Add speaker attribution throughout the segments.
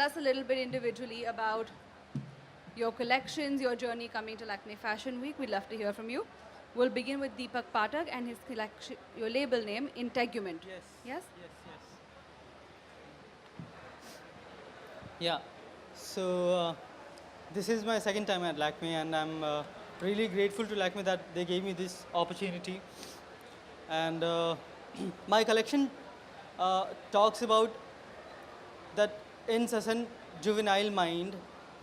Speaker 1: Us a little bit individually about your collections, your journey coming to Lakme Fashion Week. We'd love to hear from you. We'll begin with Deepak Pathak and his collection, your label name, Integument.
Speaker 2: Yes.
Speaker 1: Yes?
Speaker 2: Yes, yes. Yeah. So this is my second time at Lakme, and I'm really grateful to Lakme that they gave me this opportunity. And my collection talks about that incessant juvenile mind,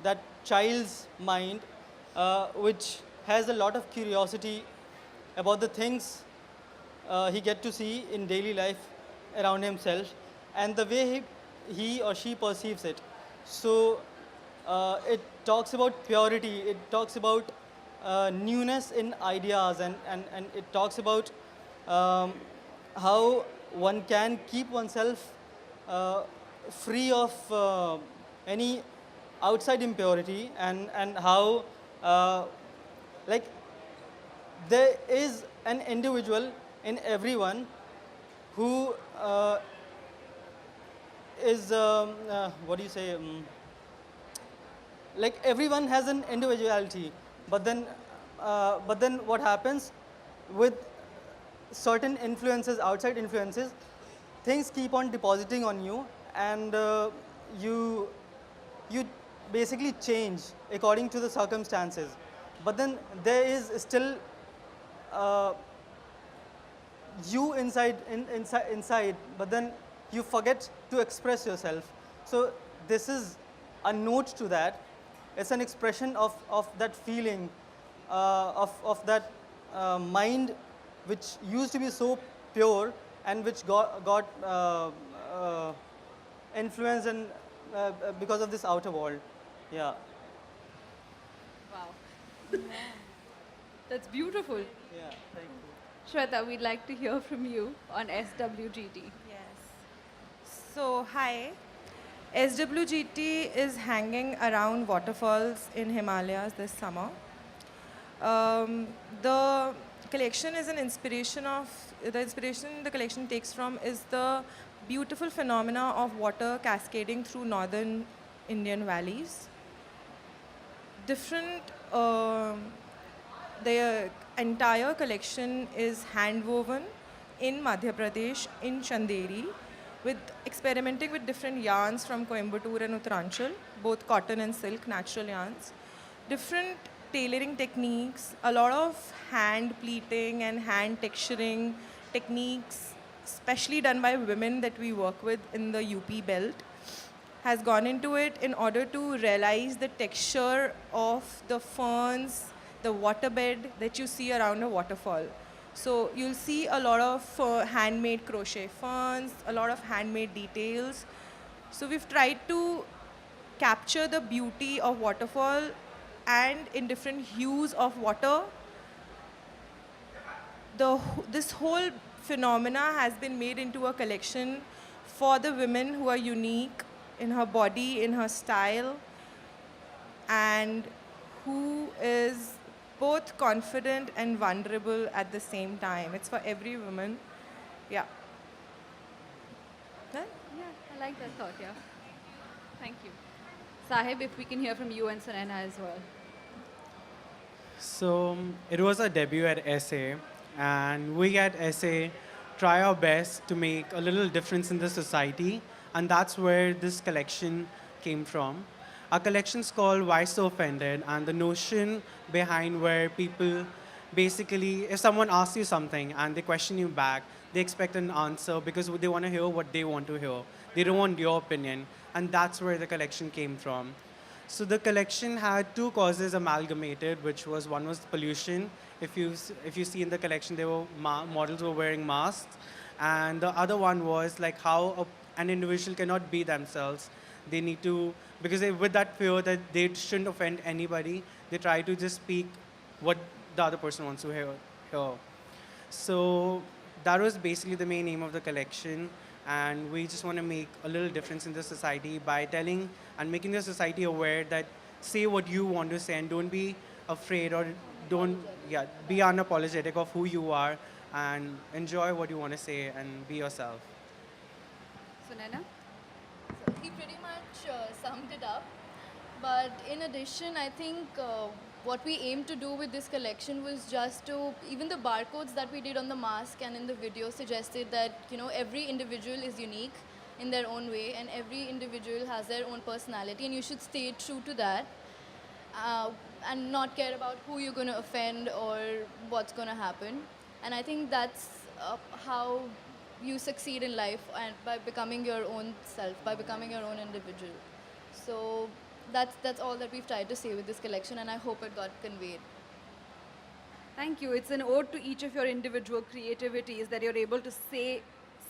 Speaker 2: that child's mind, which has a lot of curiosity about the things he get to see in daily life around himself, and the way he or she perceives it. So it talks about purity, it talks about newness in ideas, and it talks about how one can keep oneself free of any outside impurity, and how like there is an individual in everyone who is what do you say, like everyone has an individuality, but then what happens with certain influences, outside influences, things keep on depositing on you, and you basically change according to the circumstances. But then there is still uh, you inside, but then you forget to express yourself. So this is a note to that. It's an expression of that feeling, of that mind which used to be so pure and which got influenced and because of this outer world. Yeah.
Speaker 1: Wow. That's beautiful.
Speaker 2: Yeah, thank you.
Speaker 1: Shweta, we'd like to hear from you on SWGT.
Speaker 3: Yes. So, hi. SWGT is hanging around waterfalls in Himalayas this summer. The collection is an inspiration of, the inspiration the collection takes from is the beautiful phenomena of water cascading through northern Indian valleys. Different, the entire collection is hand-woven in Madhya Pradesh, in Chanderi, with experimenting with different yarns from Coimbatore and Uttaranchal, both cotton and silk, natural yarns. Different tailoring techniques, a lot of hand pleating and hand texturing techniques, especially done by women that we work with in the UP belt, has gone into it in order to realize the texture of the ferns, the waterbed that you see around a waterfall. So you'll see a lot of handmade crochet ferns, a lot of handmade details. So we've tried to capture the beauty of waterfall and in different hues of water. This whole phenomena has been made into a collection for the women who are unique in her body, in her style, and who is both confident and vulnerable at the same time. It's for every woman. Yeah. Huh?
Speaker 1: Yeah, I like that thought, yeah. Thank you. Sahib, if we can hear from you and Sunaina as well.
Speaker 4: So it was a debut at SA, and we at SA try our best to make a little difference in the society, and that's where this collection came from. Our collection's called Why So Offended, and the notion behind where people basically, if someone asks you something and they question you back, they expect an answer because they want to hear what they want to hear. They don't want your opinion, and that's where the collection came from. So the collection had two causes amalgamated, which was one was pollution. If you see in the collection, there were models were wearing masks, and the other one was like how an individual cannot be themselves. They need to, because with that fear that they shouldn't offend anybody, they try to just speak what the other person wants to hear. So that was basically the main aim of the collection. And we just want to make a little difference in the society by telling and making the society aware that say what you want to say and don't be afraid or be unapologetic of who you are and enjoy what you want to say and be yourself.
Speaker 1: Sunaina?
Speaker 5: So he pretty much summed it up. But in addition, I think what we aimed to do with this collection was just to, even the barcodes that we did on the mask and in the video suggested that, you know, every individual is unique in their own way and every individual has their own personality and you should stay true to that and not care about who you're going to offend or what's going to happen. And I think that's how you succeed in life, and by becoming your own self, by becoming your own individual. So that's all that we've tried to say with this collection, and I hope it got conveyed.
Speaker 1: Thank you. It's an ode to each of your individual creativities that you're able to say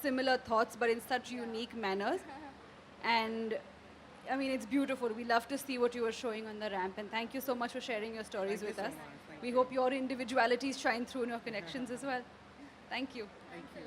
Speaker 1: similar thoughts but in such unique manners. And I mean, it's beautiful. We love to see what you were showing on the ramp, and thank you so much for sharing your stories with us. We hope your individualities shine through in your connections as well. Thank you.
Speaker 4: Thank you.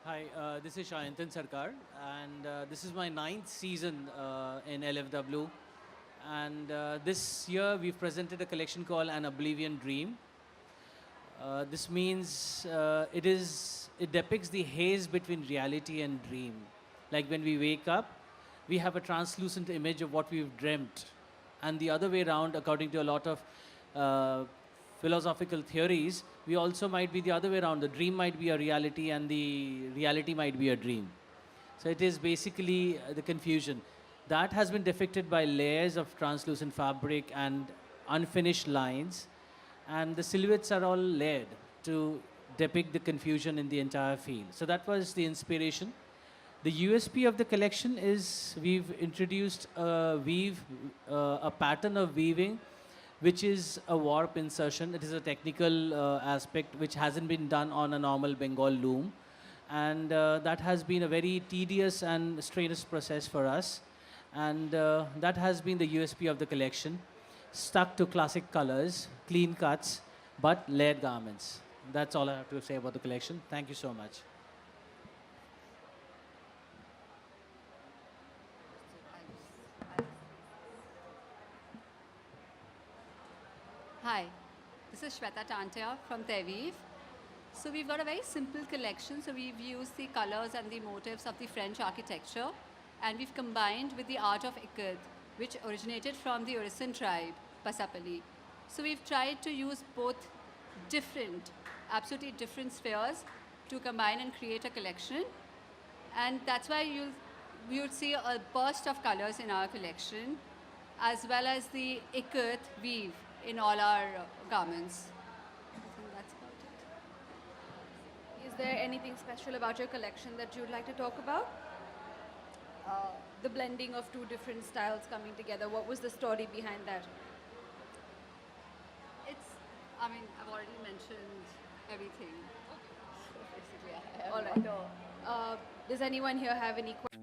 Speaker 6: Hi, this is Shayantan Sarkar, and this is my ninth season in LFW. And this year we've presented a collection called An Oblivion Dream. This means it depicts the haze between reality and dream. Like when we wake up, we have a translucent image of what we've dreamt, and the other way around, according to a lot of uh, philosophical theories, we also might be the other way around. The dream might be a reality, and the reality might be a dream. So it is basically the confusion. That has been depicted by layers of translucent fabric and unfinished lines, and the silhouettes are all layered to depict the confusion in the entire field. So that was the inspiration. The USP of the collection is we've introduced a pattern of weaving, which is a warp insertion. It is a technical aspect which hasn't been done on a normal Bengal loom. And that has been a very tedious and strenuous process for us. And that has been the USP of the collection. Stuck to classic colors, clean cuts, but layered garments. That's all I have to say about the collection. Thank you so much.
Speaker 7: Hi, this is Shweta Tantia from Tel Aviv. So we've got a very simple collection. So we've used the colors and the motifs of the French architecture, and we've combined with the art of Ikat, which originated from the Orisen tribe, Pasapali. So we've tried to use both different, absolutely different spheres to combine and create a collection. And that's why you'll see a burst of colors in our collection, as well as the Ikat weave in all our garments. I think that's about it.
Speaker 1: Is there anything special about your collection that you'd like to talk about? The blending of two different styles coming together. What was the story behind that?
Speaker 7: I mean, I've already mentioned everything. So basically, I have
Speaker 1: All right. Does anyone here have any questions?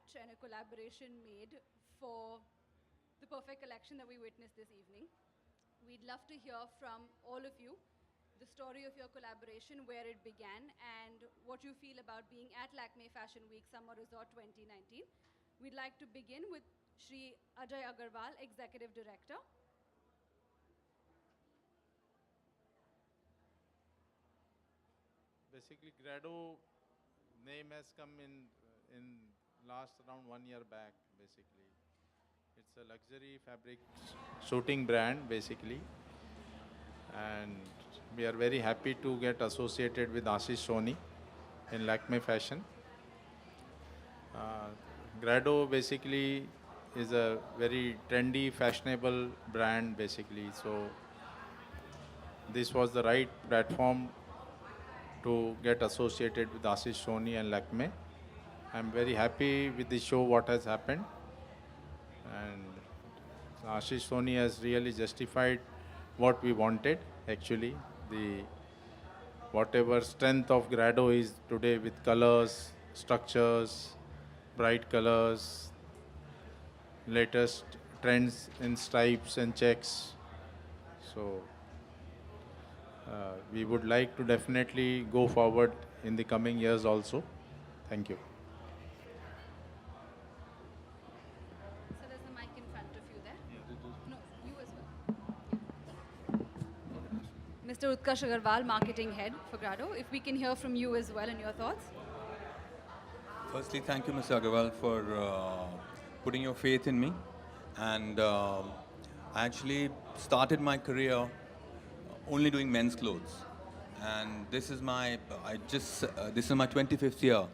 Speaker 1: match and a collaboration made for the perfect collection that we witnessed this evening. We'd love to hear from all of you the story of your collaboration, where it began, and what you feel about being at Lakme Fashion Week Summer Resort 2019. We'd like to begin with Shri Ajay Agarwal, Executive Director.
Speaker 8: Basically, Grado name has come in last around 1 year back, basically. It's a luxury fabric suiting brand, basically. And we are very happy to get associated with Ashish Soni in Lakme Fashion. Grado basically is a very trendy, fashionable brand, basically. So this was the right platform to get associated with Ashish Soni and Lakme. I'm very happy with the show, what has happened. And Ashish Soni has really justified what we wanted, actually. Whatever strength of Grado is today with colors, structures, bright colors, latest trends in stripes and checks. So we would like to definitely go forward in the coming years also. Thank you.
Speaker 1: So there's a mic in front of you there. No, you as well. Mr. Utkarsh Agarwal, Marketing Head for Grado. If we can hear from you as well and your thoughts.
Speaker 9: Firstly, thank you, Mr. Agarwal, for putting your faith in me. And I actually started my career only doing men's clothes. And this is my 25th year.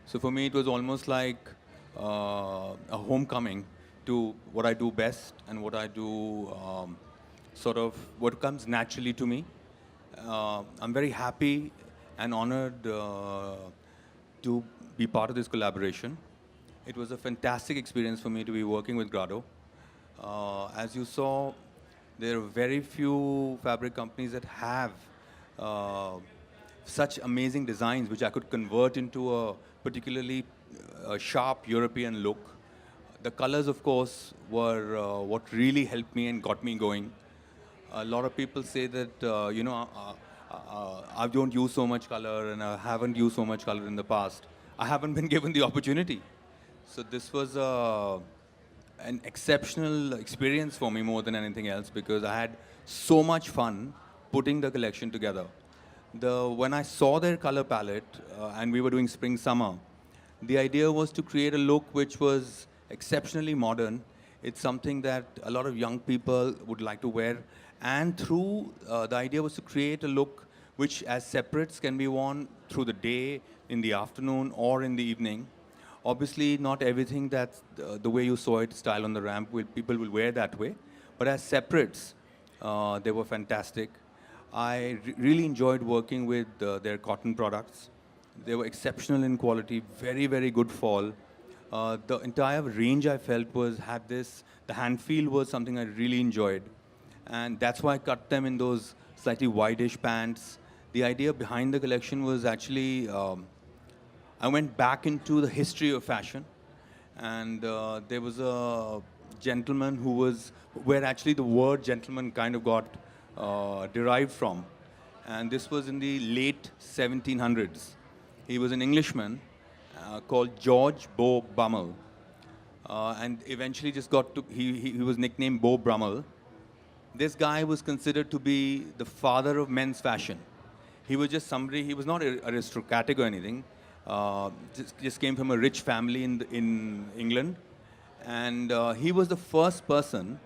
Speaker 9: So for me, it was almost like a homecoming to what I do best and what I do, sort of what comes naturally to me. I'm very happy and honored to be part of this collaboration. It was a fantastic experience for me to be working with Grado. As you saw, there are very few fabric companies that have such amazing designs which I could convert into a particularly sharp European look. The colors, of course, were what really helped me and got me going. A lot of people say that, I don't use so much color and I haven't used so much color in the past. I haven't been given the opportunity. So this was an exceptional experience for me more than anything else, because I had so much fun putting the collection together. When I saw their color palette and we were doing spring summer, the idea was to create a look which was exceptionally modern. It's something that a lot of young people would like to wear, and the idea was to create a look which as separates can be worn through the day, in the afternoon or in the evening. Obviously, not everything that's the way you saw it, style on the ramp, people will wear that way. But as separates, they were fantastic. I really enjoyed working with their cotton products. They were exceptional in quality, very, very good fall. The entire range I felt the hand feel was something I really enjoyed. And that's why I cut them in those slightly wideish pants. The idea behind the collection was actually, I went back into the history of fashion, and there was a gentleman where actually the word gentleman kind of got derived from. And this was in the late 1700s. He was an Englishman called George Beau Brummel. And eventually he was nicknamed Beau Brummel. This guy was considered to be the father of men's fashion. He was just somebody, he was not aristocratic or anything. Just came from a rich family in England. And he was the first person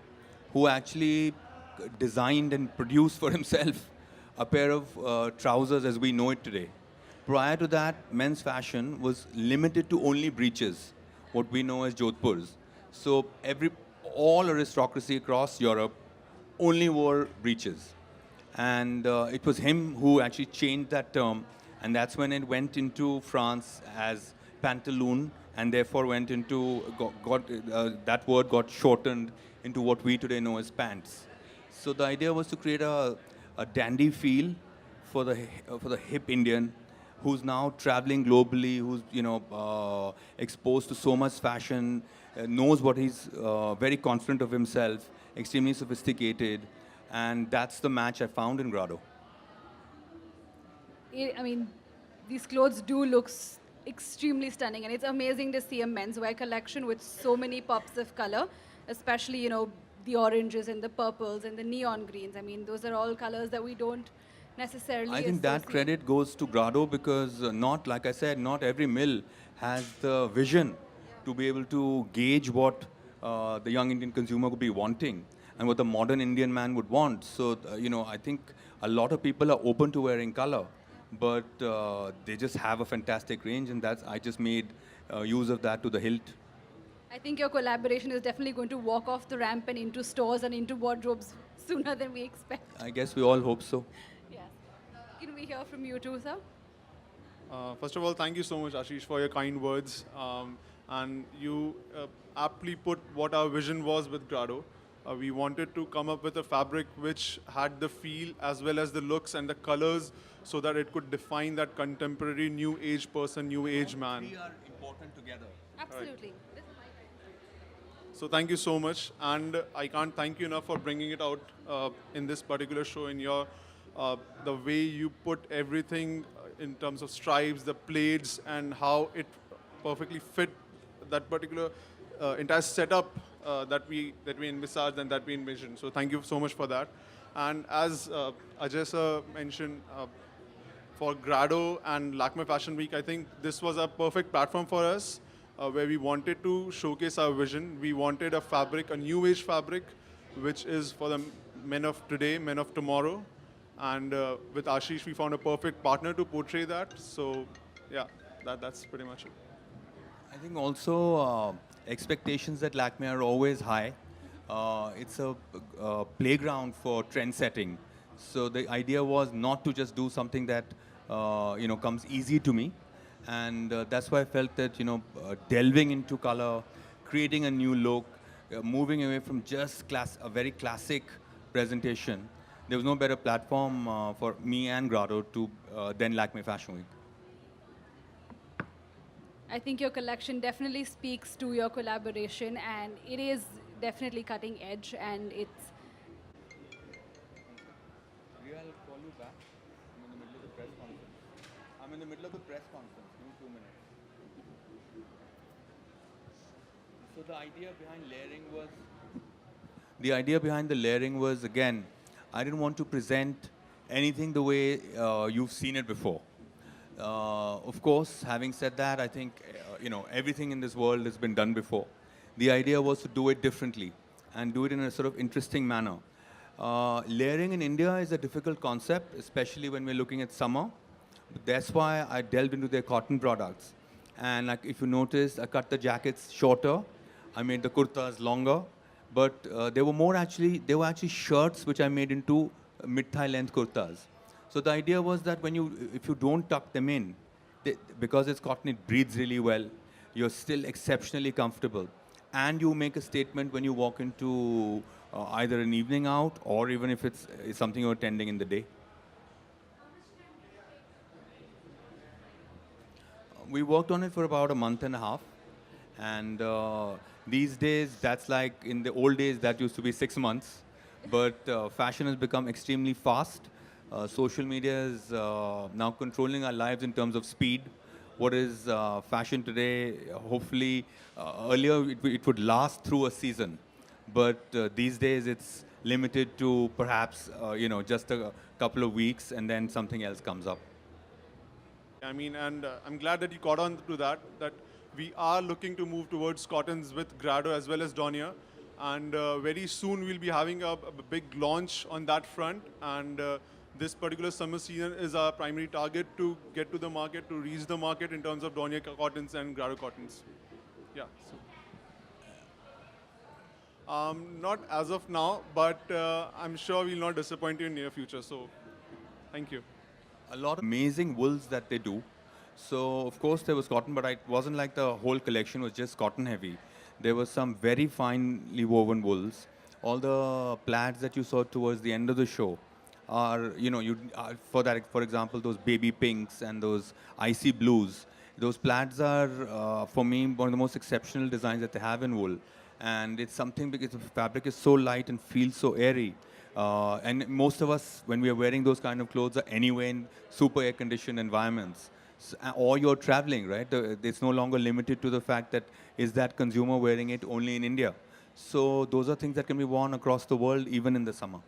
Speaker 9: who actually designed and produced for himself a pair of trousers as we know it today. Prior to that, men's fashion was limited to only breeches, what we know as jodhpurs. So all aristocracy across Europe only wore breeches. And it was him who actually changed that term, and that's when it went into France as pantaloon, and therefore went into, that word got shortened into what we today know as pants. So the idea was to create a dandy feel for the hip Indian, who's now traveling globally, who's exposed to so much fashion, knows what he's very confident of himself, extremely sophisticated, and that's the match I found in Grado.
Speaker 1: I mean, these clothes do look extremely stunning, and it's amazing to see a menswear collection with so many pops of color, especially, the oranges and the purples and the neon greens. I mean, those are all colors that we don't necessarily
Speaker 9: I think that
Speaker 1: associate.
Speaker 9: credit goes to Grado because like I said, not every mill has the vision to be able to gauge what the young Indian consumer would be wanting and what the modern Indian man would want. So, I think a lot of people are open to wearing color, but they just have a fantastic range, and I just made use of that to the hilt.
Speaker 1: I think your collaboration is definitely going to walk off the ramp and into stores and into wardrobes sooner than we expect.
Speaker 9: I guess we all hope so.
Speaker 1: Yes. Can we hear from you too, sir?
Speaker 10: First of all, thank you so much, Ashish, for your kind words. And you aptly put what our vision was with Grado. We wanted to come up with a fabric which had the feel as well as the looks and the colors so that it could define that contemporary new age person, new age man.
Speaker 9: We are important together.
Speaker 1: Absolutely.
Speaker 10: So thank you so much, and I can't thank you enough for bringing it out in this particular show. In your the way you put everything in terms of stripes, the plaids, and how it perfectly fit that particular entire setup that we envisaged and that we envisioned. So thank you so much for that. And as Ajay sir mentioned, for Grado and Lakme Fashion Week, I think this was a perfect platform for us. Where we wanted to showcase our vision. We wanted a fabric, a new age fabric, which is for the men of today, men of tomorrow. And with Ashish, we found a perfect partner to portray that. So, yeah, that's pretty much it.
Speaker 9: I think also expectations at Lakme are always high. It's a playground for trend setting. So the idea was not to just do something that comes easy to me. And that's why I felt that, delving into color, creating a new look, moving away from just a very classic presentation, there was no better platform for me and Grado than Lakme Fashion Week.
Speaker 1: I think your collection definitely speaks to your collaboration, and it is definitely cutting edge, and it's...
Speaker 9: Ria, I'll call you back. I'm in the middle of the press conference. I'm in the middle of the press conference. Give me 2 minutes. So the idea behind the layering was, again, I didn't want to present anything the way you've seen it before. Of course, having said that, I think everything in this world has been done before. The idea was to do it differently and do it in a sort of interesting manner. Layering in India is a difficult concept, especially when we're looking at summer. That's why I delved into their cotton products. And like, if you notice, I cut the jackets shorter. I made the kurtas longer. But they were actually shirts which I made into mid-thigh length kurtas. So the idea was that if you don't tuck them in, because it's cotton, it breathes really well. You're still exceptionally comfortable. And you make a statement when you walk into either an evening out or even if it's something you're attending in the day. We worked on it for about a month and a half. And these days, that's like, in the old days, that used to be 6 months. But fashion has become extremely fast. Social media is now controlling our lives in terms of speed. What is fashion today, hopefully, earlier it would last through a season. But these days, it's limited to perhaps, just a couple of weeks, and then something else comes up.
Speaker 10: I mean, and I'm glad that you caught on to that we are looking to move towards cottons with Grado as well as Donia. And very soon we'll be having a big launch on that front. And this particular summer season is our primary target to get to the market, to reach the market in terms of Donia cottons and Grado cottons. Yeah. Not as of now, but I'm sure we'll not disappoint you in near future. So, thank you.
Speaker 9: A lot of amazing wools that they do. So, of course, there was cotton, but it wasn't like the whole collection was just cotton heavy. There was some very finely woven wools. All the plaids that you saw towards the end of the show are, you know, for that, for example, those baby pinks and those icy blues. Those plaids are, for me, one of the most exceptional designs that they have in wool. And it's something because the fabric is so light and feels so airy. And most of us, when we are wearing those kind of clothes, are anyway in super air-conditioned environments. Or you're traveling, right? It's no longer limited to the fact that is that consumer wearing it only in India. So those are things that can be worn across the world, even in the summer.